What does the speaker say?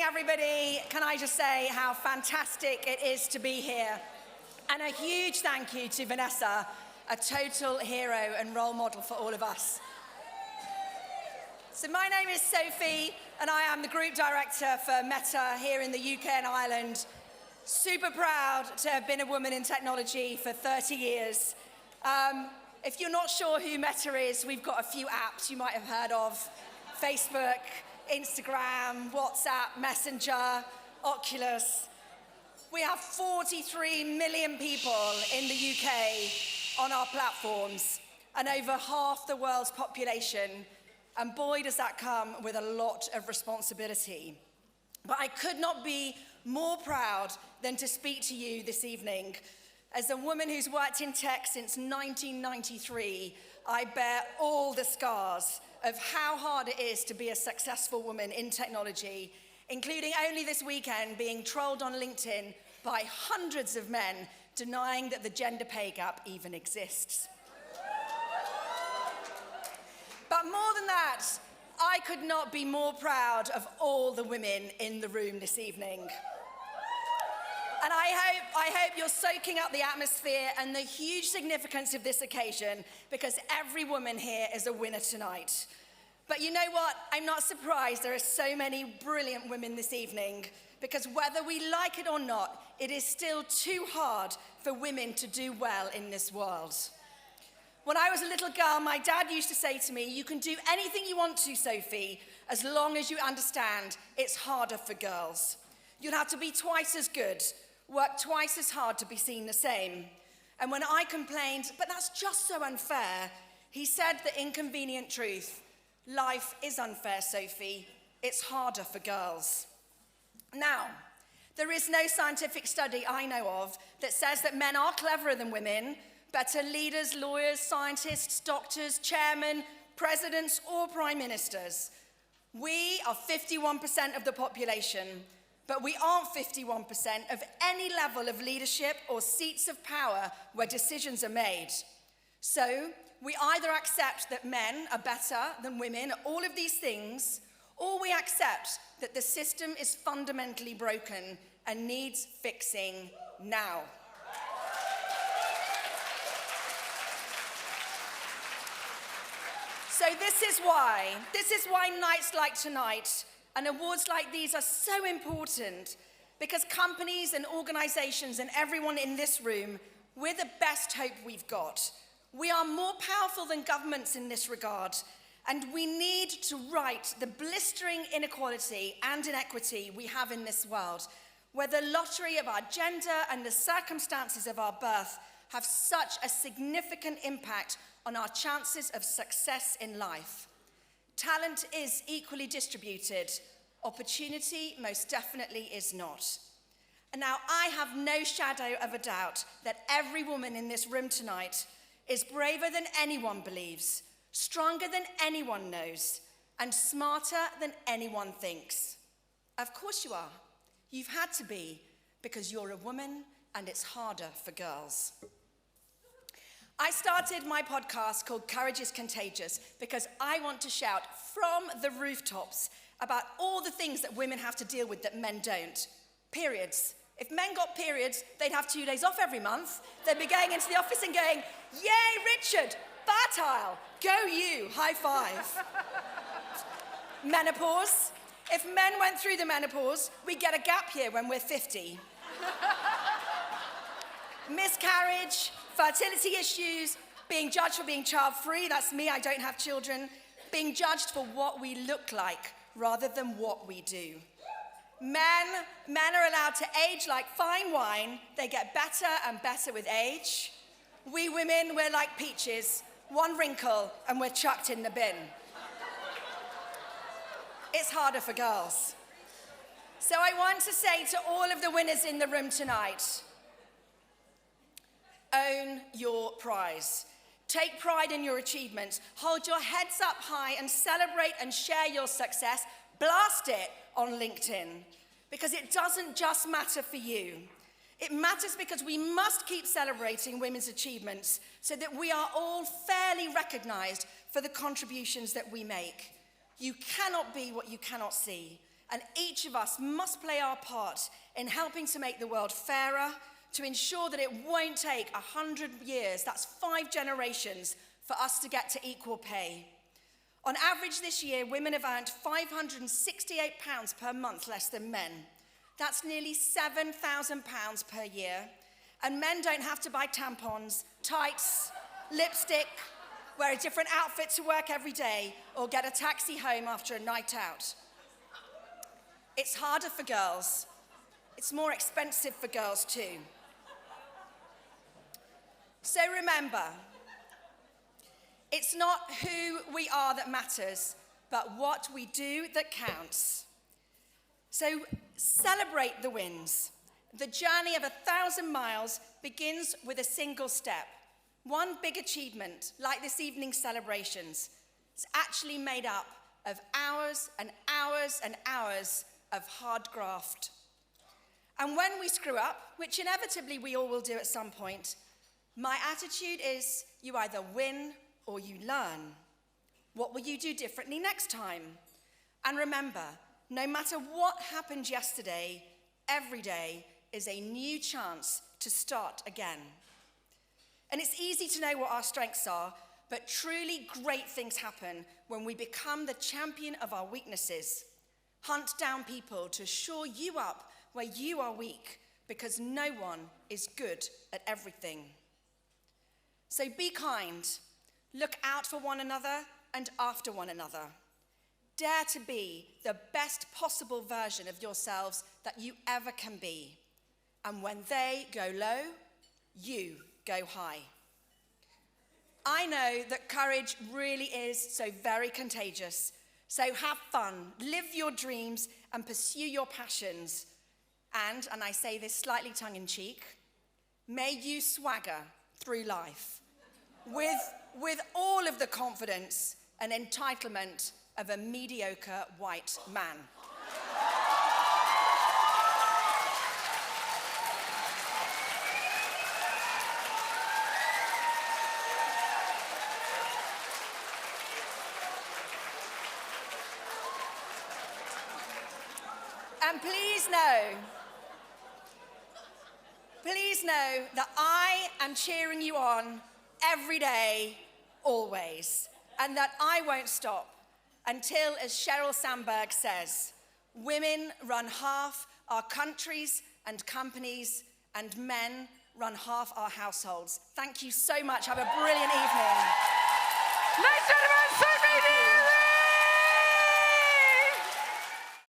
everybody. Can I just say how fantastic it is to be here? And a huge thank you to Vanessa, a total hero and role model for all of us. So my name is Sophie, and I am the Group Director for Meta here in the UK and Ireland. Super proud to have been a woman in technology for 30 years. If you're not sure who Meta is, we've got a few apps you might have heard of. Facebook, Instagram, WhatsApp, Messenger, Oculus. We have 43 million people in the UK on our platforms and over half the world's population. And boy, does that come with a lot of responsibility. But I could not be more proud than to speak to you this evening. As a woman who's worked in tech since 1993, I bear all the scars of how hard it is to be a successful woman in technology, including only this weekend being trolled on LinkedIn by hundreds of men denying that the gender pay gap even exists. But more than that, I could not be more proud of all the women in the room this evening. And I hope you're soaking up the atmosphere and the huge significance of this occasion, because every woman here is a winner tonight. But you know what? I'm not surprised there are so many brilliant women this evening, because whether we like it or not, it is still too hard for women to do well in this world. When I was a little girl, my dad used to say to me, "You can do anything you want to, Sophie, as long as you understand it's harder for girls. You'll have to be twice as good, work twice as hard to be seen the same." And when I complained, "But that's just so unfair," he said the inconvenient truth: "Life is unfair, Sophie. It's harder for girls." Now, there is no scientific study I know of that says that men are cleverer than women, better leaders, lawyers, scientists, doctors, chairmen, presidents, or prime ministers. We are 51% of the population, but we aren't 51% of any level of leadership or seats of power where decisions are made. So, we either accept that men are better than women at all of these things, or we accept that the system is fundamentally broken and needs fixing now. So this is why nights like tonight and awards like these are so important, because companies and organizations and everyone in this room, we're the best hope we've got. We are more powerful than governments in this regard, and we need to right the blistering inequality and inequity we have in this world, where the lottery of our gender and the circumstances of our birth have such a significant impact on our chances of success in life. Talent is equally distributed. Opportunity most definitely is not. And now I have no shadow of a doubt that every woman in this room tonight is braver than anyone believes, stronger than anyone knows, and smarter than anyone thinks. Of course you are. You've had to be, because you're a woman and it's harder for girls. I started my podcast called Courage Is Contagious because I want to shout from the rooftops about all the things that women have to deal with that men don't. Periods. If men got periods, they'd have 2 days off every month. They'd be going into the office and going, "Yay, Richard, fertile, go you, high five." Menopause. If men went through the menopause, we'd get a gap year when we're 50. Miscarriage, fertility issues, being judged for being child-free, that's me, I don't have children, being judged for what we look like rather than what we do. Men are allowed to age like fine wine. They get better and better with age. We women, we're like peaches, one wrinkle and we're chucked in the bin. It's harder for girls. So I want to say to all of the winners in the room tonight, own your prize. Take pride in your achievements. Hold your heads up high and celebrate and share your success. Blast it on LinkedIn, because it doesn't just matter for you. It matters because we must keep celebrating women's achievements so that we are all fairly recognized for the contributions that we make. You cannot be what you cannot see. and each of us must play our part in helping to make the world fairer, to ensure that it won't take 100 years, that's 5 generations, for us to get to equal pay. On average this year, women have earned £568 per month less than men. That's nearly £7,000 per year. And men don't have to buy tampons, tights, lipstick, wear a different outfit to work every day, or get a taxi home after a night out. It's harder for girls. It's more expensive for girls too. So remember, it's not who we are that matters, but what we do that counts. So celebrate the wins. The journey of 1,000 miles begins with a single step. One big achievement, like this evening's celebrations, is actually made up of hours and hours and hours of hard graft. And when we screw up, which inevitably we all will do at some point, my attitude is you either win or you learn. What will you do differently next time? And remember, no matter what happened yesterday, every day is a new chance to start again. And it's easy to know what our strengths are, but truly great things happen when we become the champion of our weaknesses. Hunt down people to shore you up where you are weak, because no one is good at everything. So be kind, look out for one another and after one another. Dare to be the best possible version of yourselves that you ever can be. And when they go low, you go high. I know that courage really is so very contagious. So have fun, live your dreams, and pursue your passions. And I say this slightly tongue-in-cheek, may you swagger through life with all of the confidence and entitlement of a mediocre white man. And please know that I am cheering you on every day, always, and that I won't stop until, as Sheryl Sandberg says, women run half our countries and companies, and men run half our households. Thank you so much. Have a brilliant evening.